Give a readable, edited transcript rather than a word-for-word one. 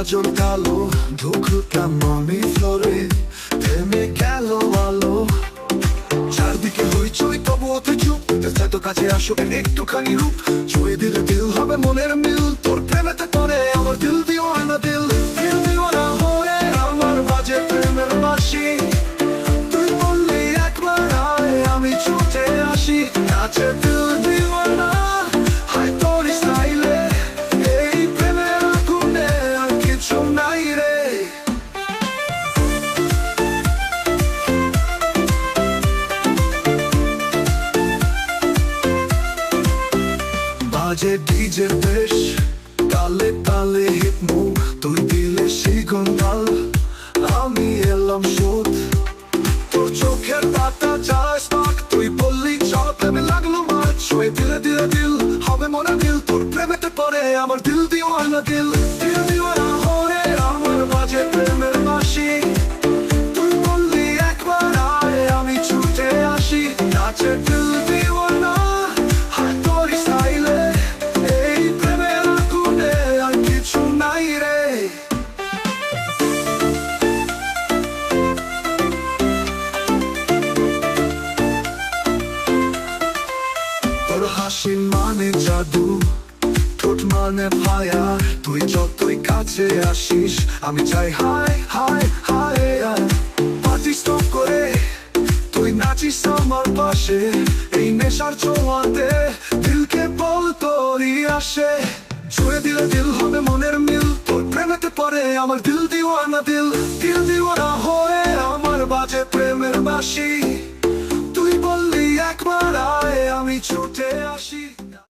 গাজন কালো ধুকটা মনে ফ্লোরে থেমে গেল আলো চারদিকে হইচই তবু ওতে চুপ এত কাছে আসো একটুখানি রূপ ছুঁয়ে দিলে দিল হবে মনের মিল তোর প্রেমেতে করে আমার দিল দিওয়ানা দিল দিল দিওয়ানা হয়ে আমার বাজে প্রেমের বাঁশি তুই বললি একবার আয় আমি ছুটে আসি নাচে দিল দিওয়ানা হায় তোর স্টাইলে এই প্রেমের আগুনে আর কিছু নাই রে বাজে ডিজে বেশ তালে তালে হিপ মুভ তুই দিলে সিগন্যাল আমি এলাম শোধ তোর চোখের পাতা যায় স্পার্ক তুই বললি চল প্রেমে লাগলো মার ছুঁয়ে দিলে দিলে দিল হবে মনে দিল তোর প্রেমেতে পড়ে আমার দিল দিওয়ানা দিল দিল দিওয়ানা হয়ে আমার বাজে প্রেমের বাঁশি তুই বললি একবার আয় আমি ছুটে আসি নাচে দিল দিওয়ানা হায় তোর স্টাইলে এই প্রেমের আগুনে আর কিছু নাই রে তোর হাসি মানে জাদু ঠোঁট মানে ফায়ার তুই যতই কাছে আসিস আমি চাই high high high party stop করে তুই নাচিস আমার পাশে এই নেশার ছোঁয়াতে দিলকে বল তোরই আসে ছুঁয়ে দিলে দিল হবে মনের মিল তোর প্রেমেতে পড়ে আমার দিল দিওয়ানা দিল দিল দিওয়ানা হয়ে আমার বাজে প্রেমের বাঁশি তুই বললি একবার আয় আমি ছুটে আসি